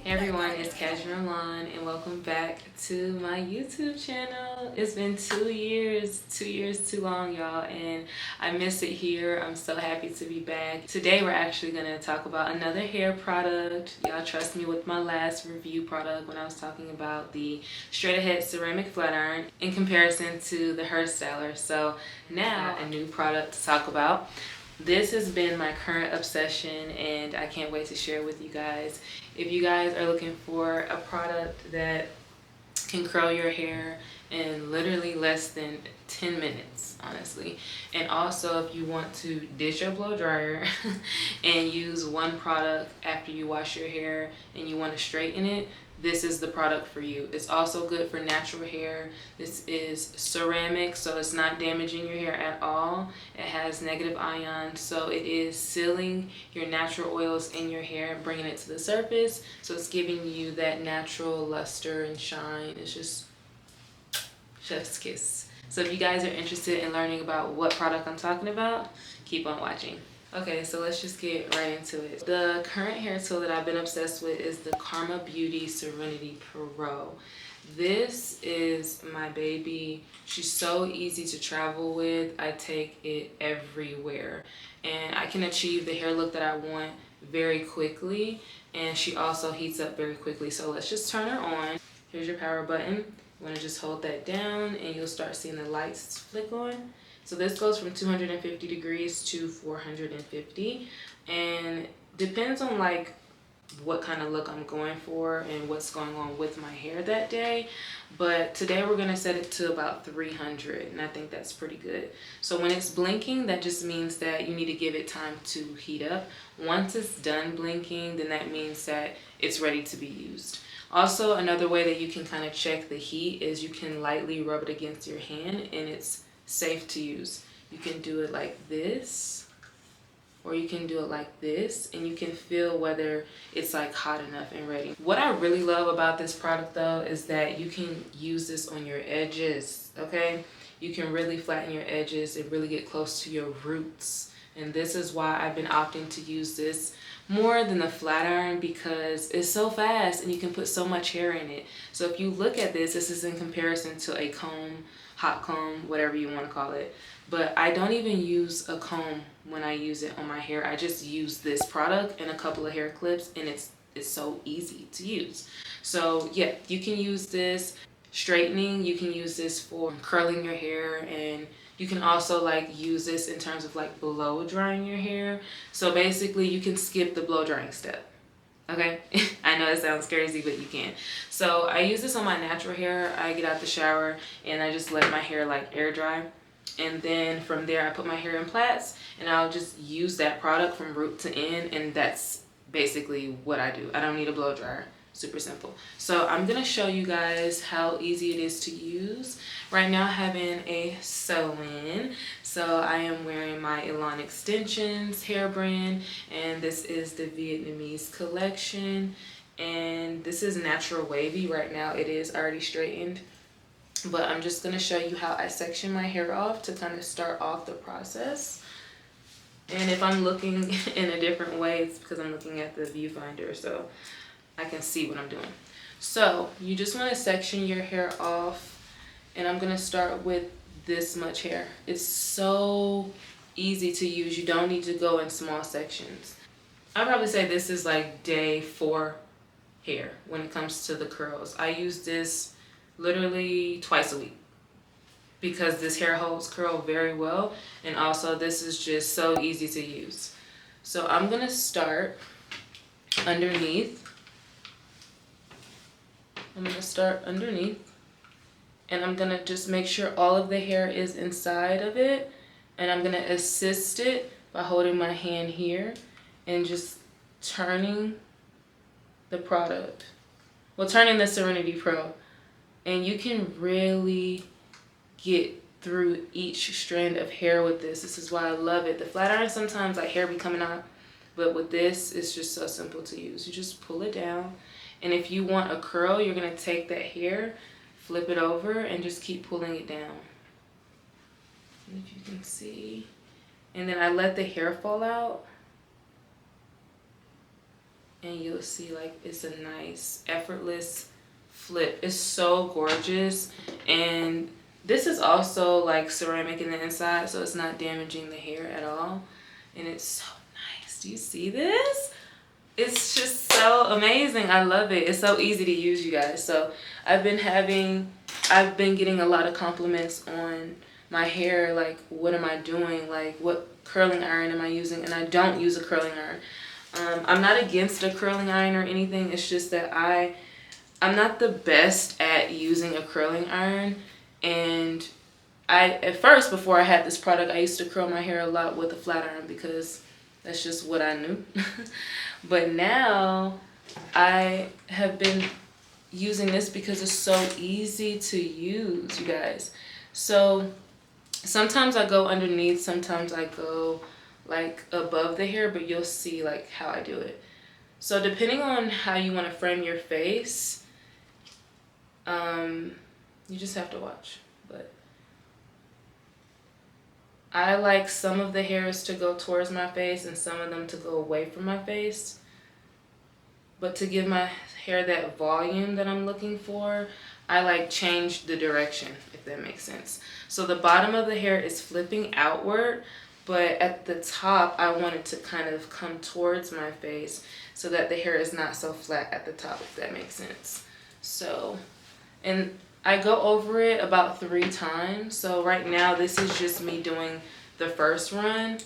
Hey everyone, it's Kashmereelan and welcome back to my YouTube channel. It's been 2 years, 2 years too long, y'all, and I miss it here. I'm so happy to be back. Today we're actually gonna talk about another hair product. Y'all trust me with my last review product when I was talking about the straight ahead ceramic flat iron in comparison to the hair styler. So now a new product to talk about. This has been my current obsession and I can't wait to share with you guys. If you guys are looking for a product that can curl your hair in literally less than 10 minutes, honestly. And also if you want to ditch your blow dryer and use one product after you wash your hair and you want to straighten it, this is the product for you. It's also good for natural hair. This is ceramic, so it's not damaging your hair at all. It has negative ions, so it is sealing your natural oils in your hair and bringing it to the surface. So it's giving you that natural luster and shine. It's just chef's kiss. So if you guys are interested in learning about what product I'm talking about, keep on watching. Okay, so let's just get right into it. The current hair tool that I've been obsessed with is the Karma Beauty Serenity Pro. This is my baby. She's so easy to travel with. I take it everywhere and I can achieve the hair look that I want very quickly, and she also heats up very quickly. So let's just turn her on. Here's your power button. You want to just hold that down and you'll start seeing the lights flick on. So this goes from 250 degrees to 450, and depends on like what kind of look I'm going for and what's going on with my hair that day. But today we're going to set it to about 300, and I think that's pretty good. So when it's blinking, that just means that you need to give it time to heat up. Once it's done blinking, then that means that it's ready to be used. Also, another way that you can kind of check the heat is you can lightly rub it against your hand and it's safe to use. You can do it like this, or you can do it like this, and you can feel whether it's like hot enough and ready. What I really love about this product though is that you can use this on your edges, okay? You can really flatten your edges and really get close to your roots. And this is why I've been opting to use this more than the flat iron, because it's so fast and you can put so much hair in it. So if you look at this, this is in comparison to a comb, hot comb, whatever you want to call it. But I don't even use a comb when I use it on my hair. I just use this product and a couple of hair clips, and it's so easy to use. So yeah, you can use this straightening, you can use this for curling your hair, and you can also like use this in terms of like blow drying your hair. So basically you can skip the blow drying step. Okay, I know it sounds crazy, but you can. So I use this on my natural hair. I get out the shower and I just let my hair like air dry. And then from there I put my hair in plaits and I'll just use that product from root to end, and that's basically what I do. I don't need a blow dryer. Super simple. So I'm gonna show you guys how easy it is to use. Right now having a sew-in, so I am wearing my Elan Extensions hair brand, and this is the Vietnamese collection, and this is natural wavy. Right now it is already straightened, but I'm just gonna show you how I section my hair off to kind of start off the process. And if I'm looking in a different way, it's because I'm looking at the viewfinder, so I can see what I'm doing. So you just want to section your hair off, and I'm gonna start with this much hair. It's so easy to use. You don't need to go in small sections. I'd probably say this is like day 4 hair when it comes to the curls. I use this literally twice a week because this hair holds curl very well, and also this is just so easy to use. So I'm gonna start underneath. I'm gonna start underneath, and I'm gonna just make sure all of the hair is inside of it, and I'm gonna assist it by holding my hand here and just turning the product. Well, turning the Serenity Pro, and you can really get through each strand of hair with this. This is why I love it. The flat iron, sometimes like hair be coming out, but with this, it's just so simple to use. You just pull it down, and if you want a curl, you're gonna take that hair, flip it over, and just keep pulling it down. And if you can see, and then I let the hair fall out, and you'll see like it's a nice effortless flip. It's so gorgeous. And this is also like ceramic in the inside, so it's not damaging the hair at all. And it's so nice. Do you see this? It's just so amazing. I love it. It's so easy to use, you guys. So I've been getting a lot of compliments on my hair, like what am I doing, like what curling iron am I using? And I don't use a curling iron. I'm not against a curling iron or anything. It's just that I'm not the best at using a curling iron. And at first, before I had this product, I used to curl my hair a lot with a flat iron because that's just what I knew. But now I have been using this because it's so easy to use, you guys. So sometimes I go underneath, sometimes I go like above the hair, but you'll see like how I do it. So depending on how you want to frame your face, you just have to watch. But I like some of the hairs to go towards my face and some of them to go away from my face. But to give my hair that volume that I'm looking for, I like change the direction, if that makes sense. So the bottom of the hair is flipping outward, but at the top, I want it to kind of come towards my face so that the hair is not so flat at the top, if that makes sense. So, and I go over it about 3 times. So right now, this is just me doing the first run,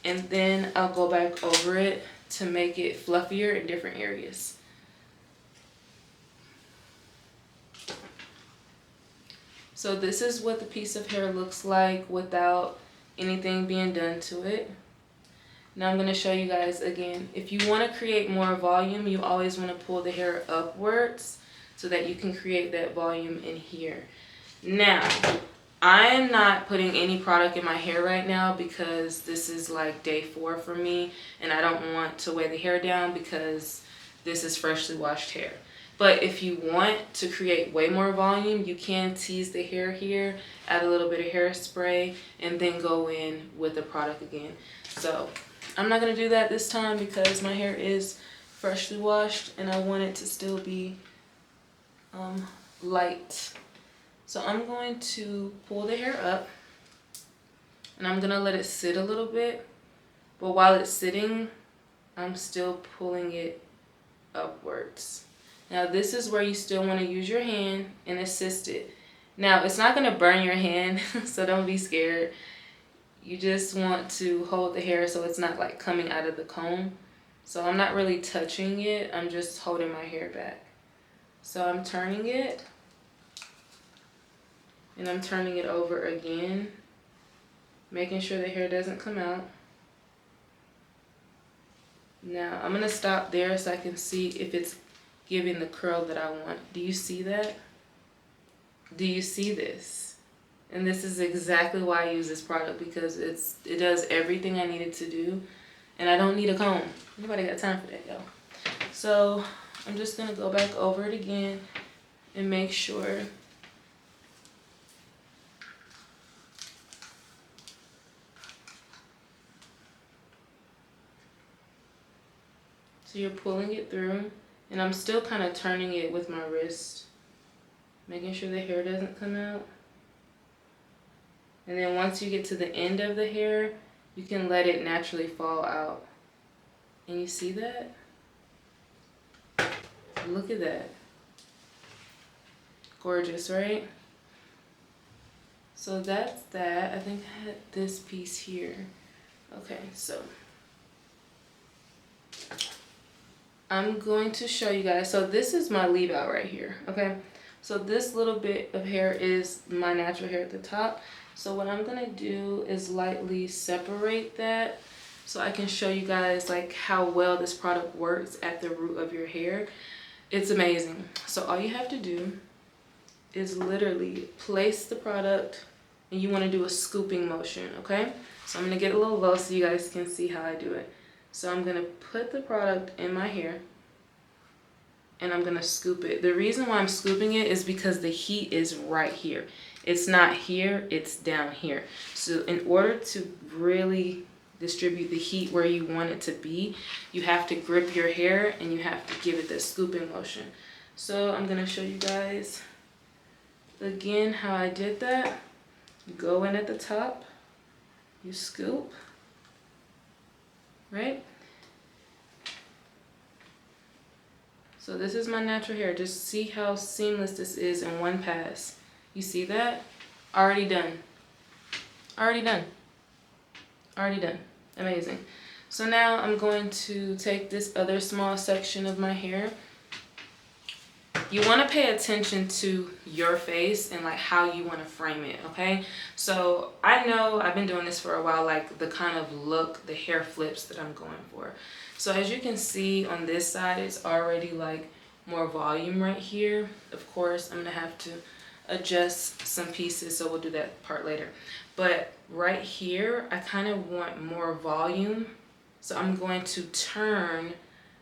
and then I'll go back over it to make it fluffier in different areas. So this is what the piece of hair looks like without anything being done to it. Now I'm going to show you guys again. If you want to create more volume, you always want to pull the hair upwards so that you can create that volume in here. Now, I'm not putting any product in my hair right now because this is like day 4 for me, and I don't want to weigh the hair down because this is freshly washed hair. But if you want to create way more volume, you can tease the hair here, add a little bit of hairspray, and then go in with the product again. So I'm not going to do that this time because my hair is freshly washed and I want it to still be light. So I'm going to pull the hair up and I'm going to let it sit a little bit. But while it's sitting, I'm still pulling it upwards. Now this is where you still want to use your hand and assist it. Now it's not going to burn your hand, so don't be scared. You just want to hold the hair so it's not like coming out of the comb. So I'm not really touching it, I'm just holding my hair back. So I'm turning it, and I'm turning it over again, making sure the hair doesn't come out. Now I'm going to stop there so I can see if it's giving the curl that I want. Do you see that? Do you see this? And this is exactly why I use this product, because it does everything I need it to do, and I don't need a comb. Nobody got time for that, y'all. So I'm just gonna go back over it again and make sure so you're pulling it through, and I'm still kind of turning it with my wrist, making sure the hair doesn't come out. And then once you get to the end of the hair, you can let it naturally fall out. And you see that? Look at that. Gorgeous, right? So that's that. I think I had this piece here. Okay, so I'm going to show you guys. So this is my leave out right here, okay? So this little bit of hair is my natural hair at the top. So what I'm gonna do is lightly separate that so I can show you guys like how well this product works at the root of your hair. It's amazing. So all you have to do is literally place the product, and you want to do a scooping motion, okay? So I'm gonna get a little low so you guys can see how I do it. So I'm gonna put the product in my hair and I'm gonna scoop it. The reason why I'm scooping it is because the heat is right here. It's not here, it's down here. So in order to really distribute the heat where you want it to be, you have to grip your hair and you have to give it the scooping motion. So I'm gonna show you guys again how I did that. You go in at the top, you scoop, right? So this is my natural hair. Just see how seamless this is in one pass. You see that? Already done. Already done. Already done. Amazing. So now I'm going to take this other small section of my hair. You want to pay attention to your face and like how you want to frame it, okay? So I know I've been doing this for a while, like the kind of look, the hair flips that I'm going for. So as you can see on this side, it's already like more volume right here. Of course, I'm gonna have to adjust some pieces, so we'll do that part later. But right here, I kind of want more volume. So I'm going to turn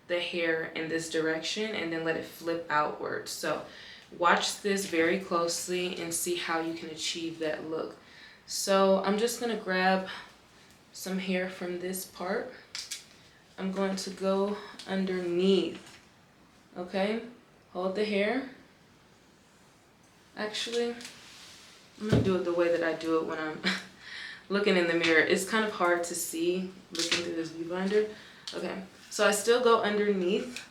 the hair in this direction and then let it flip outwards. So watch this very closely and see how you can achieve that look. So I'm just gonna grab some hair from this part. I'm going to go underneath, okay? Hold the hair. Actually, I'm gonna do it the way that I do it when I'm looking in the mirror. It's kind of hard to see looking through this viewfinder. Okay, so I still go underneath,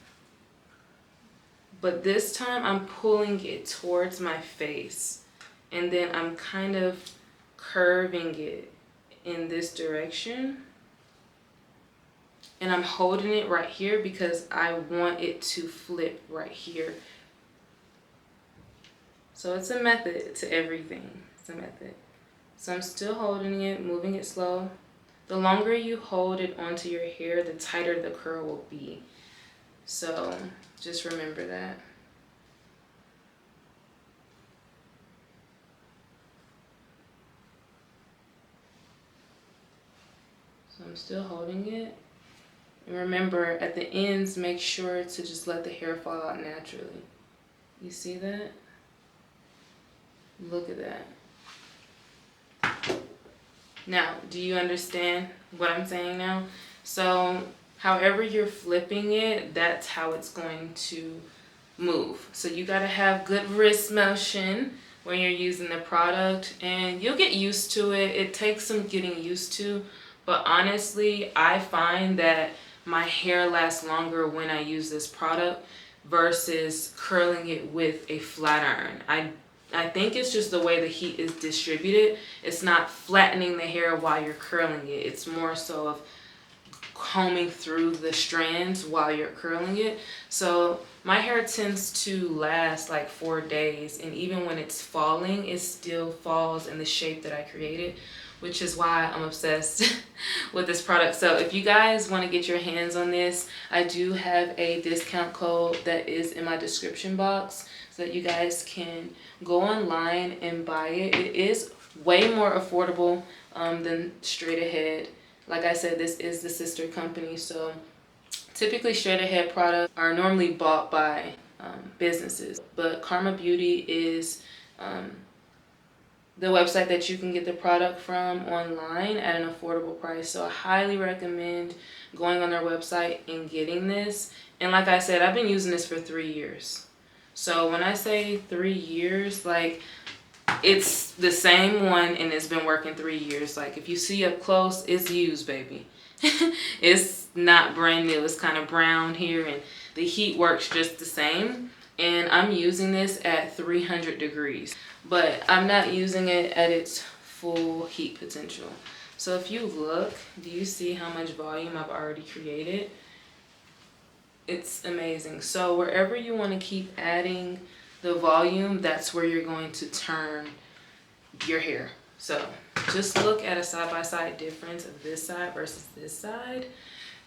but this time I'm pulling it towards my face, and then I'm kind of curving it in this direction, and I'm holding it right here because I want it to flip right here. So it's a method to everything. It's a method. So I'm still holding it, moving it slow. The longer you hold it onto your hair, the tighter the curl will be. So just remember that. So I'm still holding it. And remember, at the ends, make sure to just let the hair fall out naturally. You see that? Look at that. Now, do you understand what I'm saying now? So however you're flipping it, that's how it's going to move. So you gotta have good wrist motion when you're using the product, and you'll get used to it. It takes some getting used to, but honestly, I find that my hair lasts longer when I use this product versus curling it with a flat iron. I think it's just the way the heat is distributed. It's not flattening the hair while you're curling it. It's more so of combing through the strands while you're curling it. So my hair tends to last like 4 days, and even when it's falling, it still falls in the shape that I created, which is why I'm obsessed with this product. So if you guys want to get your hands on this, I do have a discount code that is in my description box so that you guys can go online and buy it. It is way more affordable than Straight Ahead. Like I said, this is the sister company, so typically Straight Ahead products are normally bought by businesses, but Karma Beauty is the website that you can get the product from online at an affordable price. So I highly recommend going on their website and getting this. And like I said, I've been using this for 3 years. So when I say 3 years, like it's the same one and it's been working 3 years. Like if you see up close, it's used, baby. It's not brand new. It's kind of brown here, and the heat works just the same. And I'm using this at 300 degrees, but I'm not using it at its full heat potential. So if you look, do you see how much volume I've already created? It's amazing. So wherever you want to keep adding the volume, that's where you're going to turn your hair. So just look at a side-by-side difference of this side versus this side.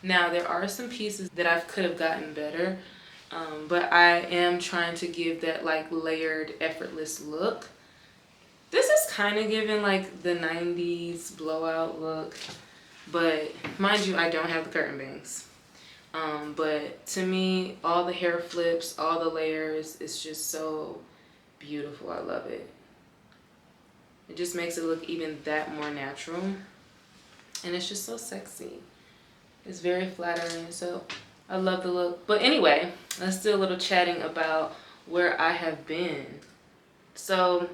Now there are some pieces that I could have gotten better, but I am trying to give that like layered, effortless look. This is kind of giving like the 90s blowout look, but mind you, I don't have the curtain bangs. But to me, all the hair flips, all the layers, it's just so beautiful. I love it. It just makes it look even that more natural. and it's just so sexy. It's very flattering, so I love the look. But anyway, let's do a little chatting about where I have been. So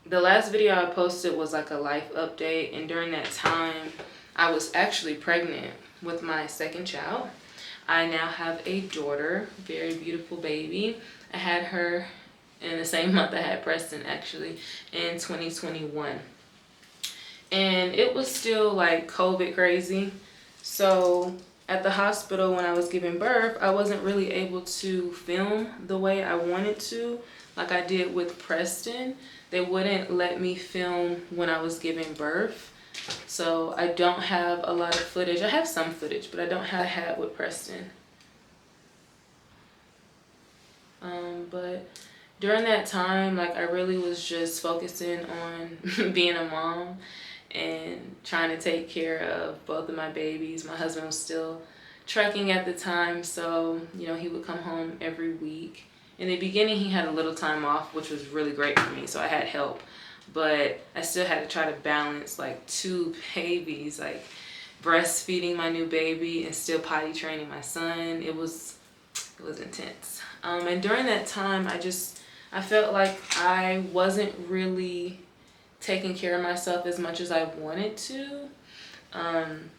the last video I posted was like a life update, and during that time I was actually pregnant with my second child. I now have a daughter, very beautiful baby. I had her in the same month I had Preston, actually, in 2021. And it was still like COVID crazy. So at the hospital when I was giving birth, I wasn't really able to film the way I wanted to, like I did with Preston. They wouldn't let me film when I was giving birth. So I don't have a lot of footage. I have some footage, but I don't have had with Preston. But during that time, like, I really was just focusing on being a mom and trying to take care of both of my babies. My husband was still trucking at the time, so, you know, he would come home every week. In the beginning, he had a little time off, which was really great for me, so I had help. But I still had to try to balance, like, 2 babies, like breastfeeding my new baby and still potty training my son. It was intense. And during that time, I felt like I wasn't really taking care of myself as much as I wanted to. And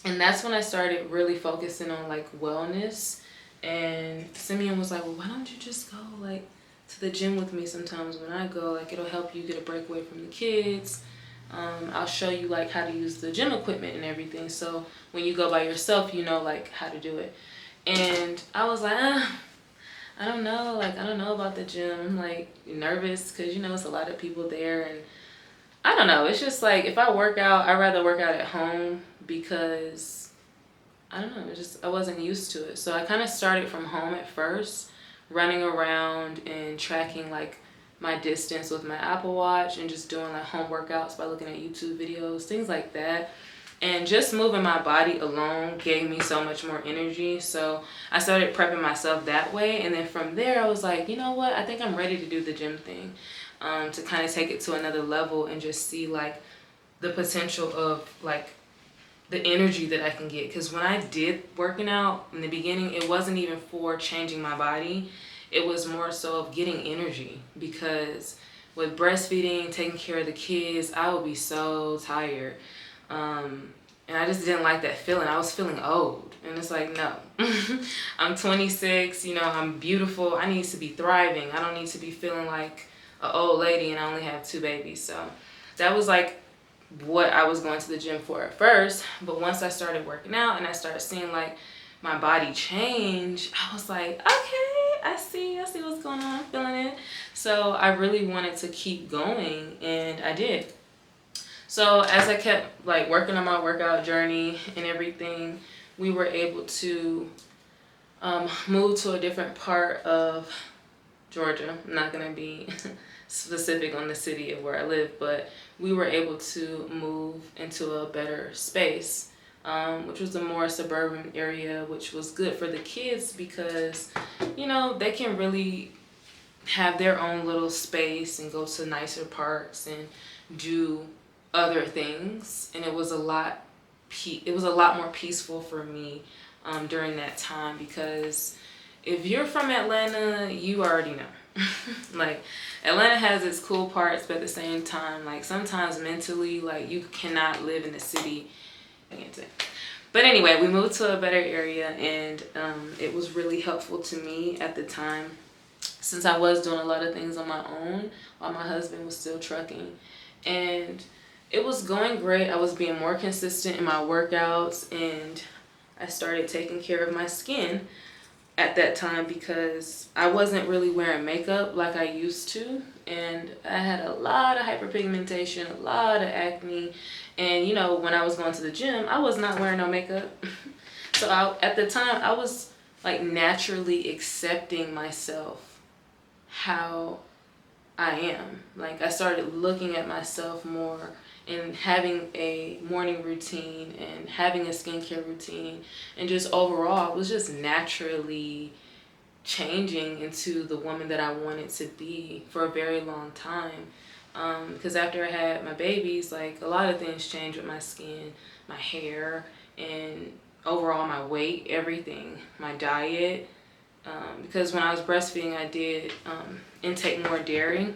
that's when I started really focusing on like wellness. And Simeon was like, well, why don't you just go like to the gym with me sometimes when I go? Like, it'll help you get a break away from the kids. I'll show you like how to use the gym equipment and everything. So when you go by yourself, you know like how to do it. And I was like, I don't know. Like, I don't know about the gym. I'm like nervous because, you know, it's a lot of people there. And I don't know. It's just like, if I work out, I'd rather work out at home because, I don't know, I wasn't used to it. So I kind of started from home at first, running around and tracking like my distance with my Apple Watch and just doing like home workouts by looking at YouTube videos, things like that. And just moving my body alone gave me so much more energy. So I started prepping myself that way. And then from there, I was like, you know what? I think I'm ready to do the gym thing, to kind of take it to another level and just see like the potential of like the energy that I can get. Because when I did working out in the beginning, it wasn't even for changing my body. It was more so of getting energy, because with breastfeeding, taking care of the kids, I would be so tired. And I just didn't like that feeling. I was feeling old. And it's like, no. I'm 26, you know, I'm beautiful. I need to be thriving. I don't need to be feeling like an old lady and I only have 2 babies. So that was like what I was going to the gym for at first. But once I started working out and I started seeing like my body change, I was like, okay, I see what's going on. I'm feeling it. So I really wanted to keep going, and I did. So as I kept like working on my workout journey and everything, we were able to move to a different part of Georgia. I'm not gonna be specific on the city of where I live, but we were able to move into a better space, which was a more suburban area, which was good for the kids because, you know, they can really have their own little space and go to nicer parks and do other things. And it was a lot more peaceful for me during that time, because if you're from Atlanta, you already know. Like, Atlanta has its cool parts, but at the same time, like, sometimes mentally, like, you cannot live in the city. I can't say. But anyway, we moved to a better area, and it was really helpful to me at the time, since I was doing a lot of things on my own while my husband was still trucking. And it was going great. I was being more consistent in my workouts, and I started taking care of my skin at that time because I wasn't really wearing makeup like I used to, and I had a lot of hyperpigmentation, a lot of acne. And you know, when I was going to the gym, I was not wearing no makeup. So at the time, I was like naturally accepting myself how I am. Like, I started looking at myself more and having a morning routine and having a skincare routine, and just overall, I was just naturally changing into the woman that I wanted to be for a very long time. Because after I had my babies, like, a lot of things changed with my skin, my hair, and overall my weight, everything, my diet. Because when I was breastfeeding, I did intake more dairy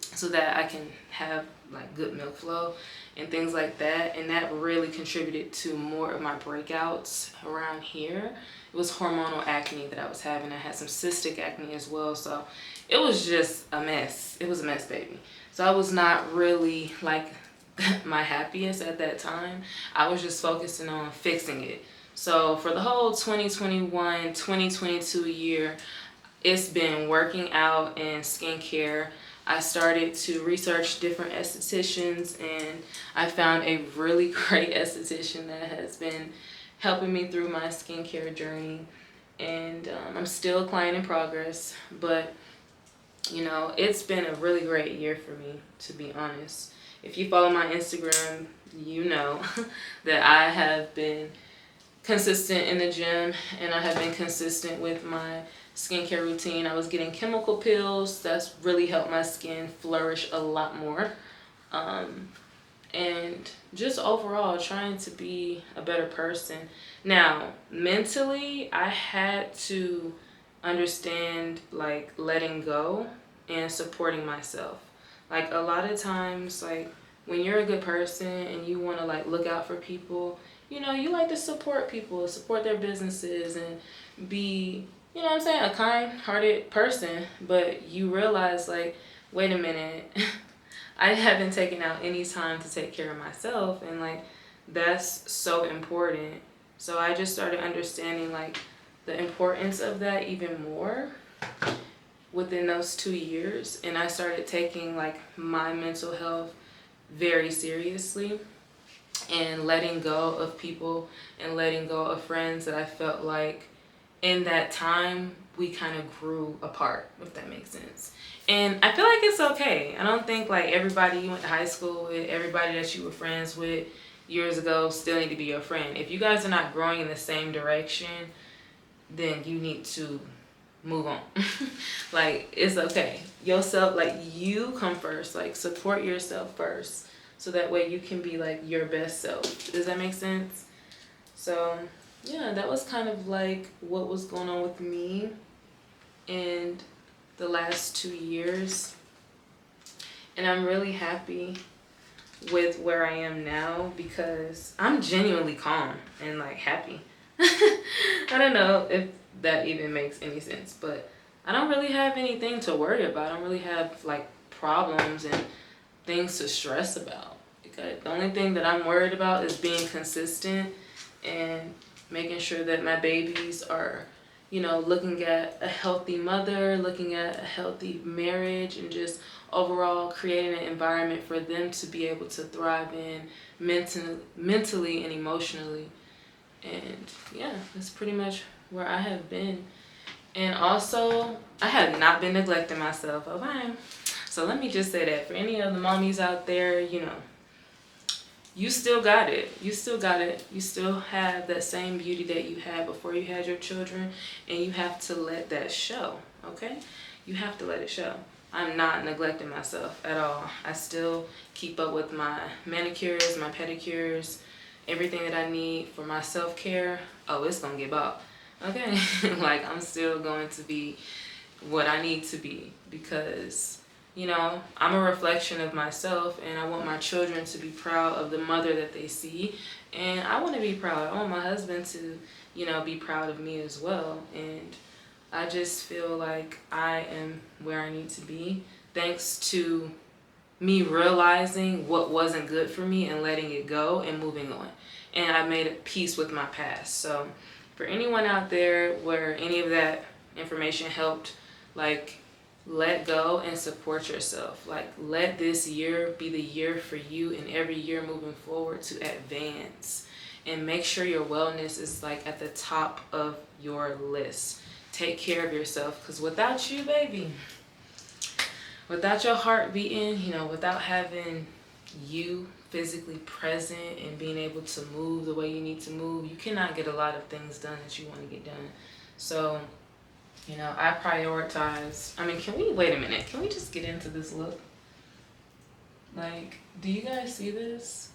so that I can have like good milk flow and things like that, and that really contributed to more of my breakouts around here. It was hormonal acne that I was having. I had some cystic acne as well, so it was just a mess. It was a mess, baby. So I was not really like my happiest at that time. I was just focusing on fixing it. So for the whole 2021 2022 year, it's been working out and skincare. I started to research different estheticians, and I found a really great esthetician that has been helping me through my skincare journey. And I'm still a client in progress, but you know, it's been a really great year for me, to be honest. If you follow my Instagram, you know that I have been consistent in the gym, and I have been consistent with my skincare routine. I was getting chemical peels. That's really helped my skin flourish a lot more. And just overall trying to be a better person. Now, mentally, I had to understand like letting go and supporting myself. Like, a lot of times, like, when you're a good person and you want to like look out for people, you know, you like to support people, support their businesses, and be, you know what I'm saying, a kind-hearted person. But you realize, like, wait a minute, I haven't taken out any time to take care of myself, and like, that's so important. So I just started understanding like the importance of that even more within those 2 years, and I started taking like my mental health very seriously, and letting go of people and letting go of friends that I felt like in that time we kind of grew apart, if that makes sense. And I feel like it's okay. I don't think like everybody you went to high school with, everybody that you were friends with years ago still need to be your friend. If you guys are not growing in the same direction, then you need to move on. Like, it's okay. Yourself, like, you come first. Like, support yourself first, so that way you can be like your best self. Does that make sense? So yeah, that was kind of like what was going on with me in the last 2 years, and I'm really happy with where I am now because I'm genuinely calm and like happy. I don't know if that even makes any sense, but I don't really have anything to worry about. I don't really have like problems and things to stress about. Because the only thing that I'm worried about is being consistent and making sure that my babies are, you know, looking at a healthy mother, looking at a healthy marriage, and just overall creating an environment for them to be able to thrive in mentally and emotionally. And yeah, that's pretty much where I have been. And also, I have not been neglecting myself. Okay. So let me just say that for any of the mommies out there, you know, you still got it. You still got it. You still have that same beauty that you had before you had your children, and you have to let that show, okay? You have to let it show. I'm not neglecting myself at all. I still keep up with my manicures, my pedicures, everything that I need for my self-care. Oh, it's gonna get bought, okay? Like, I'm still going to be what I need to be because, you know, I'm a reflection of myself, and I want my children to be proud of the mother that they see, and I want to be proud. I want my husband to, you know, be proud of me as well. And I just feel like I am where I need to be thanks to me realizing what wasn't good for me and letting it go and moving on. And I made a peace with my past. So for anyone out there where any of that information helped, like, let go and support yourself. Like, let this year be the year for you, and every year moving forward to advance. And make sure your wellness is like at the top of your list. Take care of yourself, because without you, baby, without your heart beating, you know, without having you physically present and being able to move the way you need to move, you cannot get a lot of things done that you want to get done. So, you know, I prioritize. I mean, wait a minute. Can we just get into this look? Like, do you guys see this?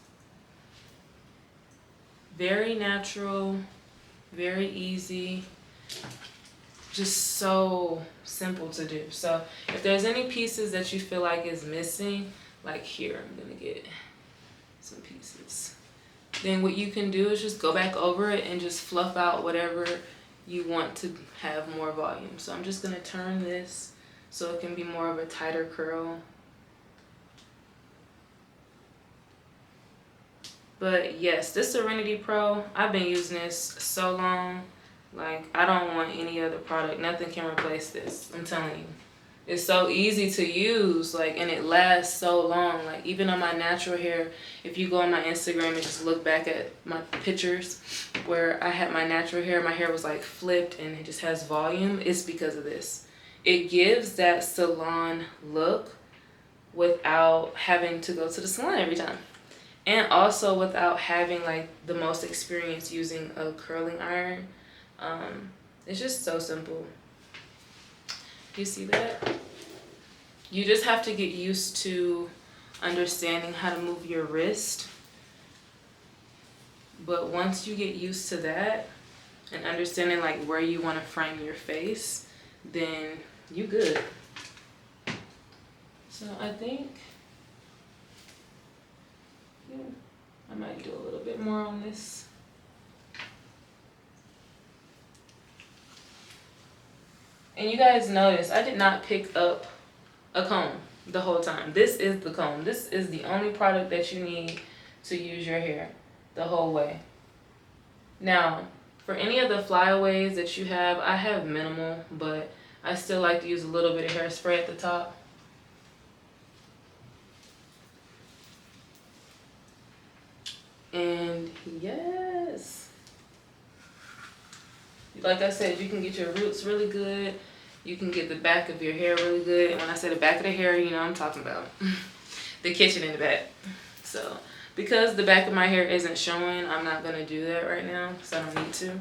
Very natural, very easy, just so simple to do. So if there's any pieces that you feel like is missing, like here, I'm gonna get some pieces. Then what you can do is just go back over it and just fluff out whatever you want to have more volume. So I'm just gonna turn this so it can be more of a tighter curl. But yes, this Serenity Pro, I've been using this so long. Like, I don't want any other product. Nothing can replace this, I'm telling you. It's so easy to use, like, and it lasts so long. Like, even on my natural hair, if you go on my Instagram and just look back at my pictures where I had my natural hair, my hair was like flipped and it just has volume, it's because of this. It gives that salon look without having to go to the salon every time. And also without having like the most experience using a curling iron. It's just so simple. You see that? You just have to get used to understanding how to move your wrist. But once you get used to that and understanding like where you want to frame your face, then you good. So I think, yeah, I might do a little bit more on this. And you guys notice I did not pick up a comb the whole time. This is the comb. This is the only product that you need to use your hair the whole way. Now, for any of the flyaways that you have, I have minimal, but I still like to use a little bit of hairspray at the top. And yes, like I said, you can get your roots really good. You can get the back of your hair really good. And when I say the back of the hair, you know what I'm talking about. The kitchen in the back. So because the back of my hair isn't showing, I'm not going to do that right now because I don't need to.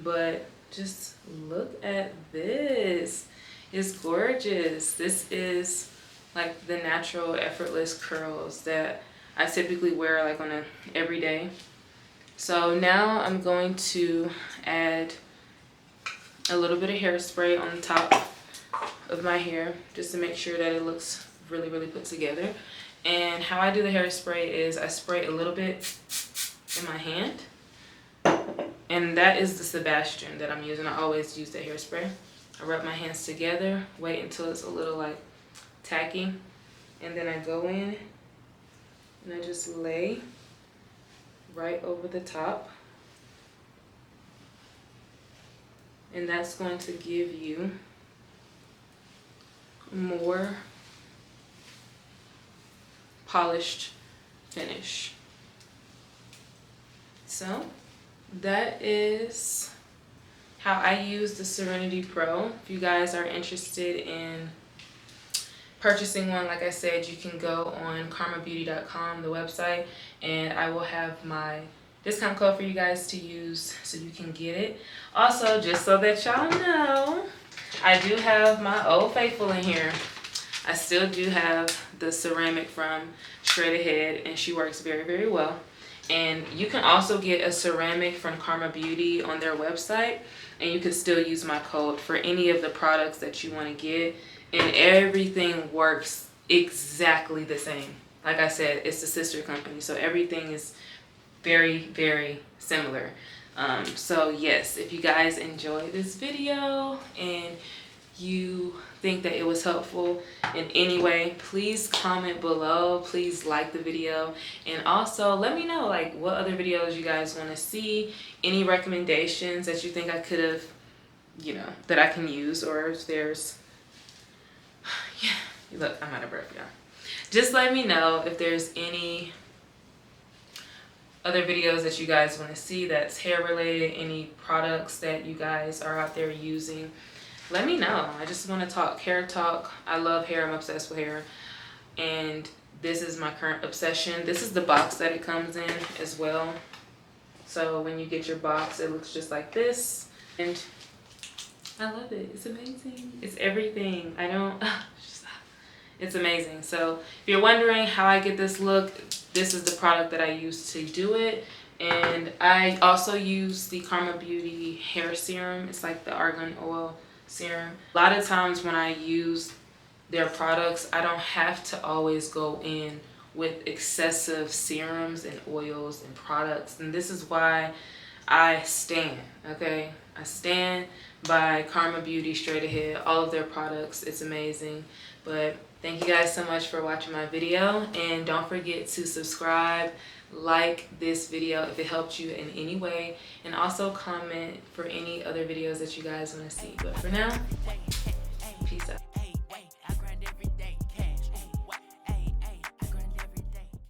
But just look at this. It's gorgeous. This is like the natural effortless curls that I typically wear like on a everyday. So now I'm going to add a little bit of hairspray on the top of my hair just to make sure that it looks really, really put together. And how I do the hairspray is I spray a little bit in my hand. And that is the Sebastian that I'm using. I always use the hairspray. I rub my hands together, wait until it's a little like tacky. And then I go in and I just lay right over the top. And that's going to give you more polished finish. So that is how I use the Serenity Pro. If you guys are interested in purchasing one, like I said, you can go on karmabeauty.com, the website, and I will have my discount code for you guys to use so you can get it. Also, just so that y'all know, I do have my Old Faithful in here. I still do have the ceramic from Shredded Head, and she works very, very well. And you can also get a ceramic from Karma Beauty on their website, and you can still use my code for any of the products that you want to get, and everything works exactly the same. Like I said, it's a sister company, so everything is very, very similar. So yes, if you guys enjoyed this video and you think that it was helpful in any way, please comment below. Please like the video, and also let me know like what other videos you guys want to see, any recommendations that you think I could have, you know, that I can use, or if there's yeah, look, I'm out of breath, y'all. Just let me know if there's any other videos that you guys want to see that's hair related, any products that you guys are out there using. Let me know. I just want to talk hair talk. I love hair. I'm obsessed with hair. And this is my current obsession. This is the box that it comes in as well. So when you get your box, it looks just like this. And I love it. It's amazing. It's everything. It's amazing. So if you're wondering how I get this look, this is the product that I use to do it. And I also use the Karma Beauty hair serum. It's like the argan oil serum. A lot of times when I use their products, I don't have to always go in with excessive serums and oils and products. And this is why I stand, okay? I stand by Karma Beauty straight ahead, all of their products. It's amazing. But thank you guys so much for watching my video, and don't forget to subscribe, like this video if it helped you in any way, and also comment for any other videos that you guys want to see. But for now, peace out.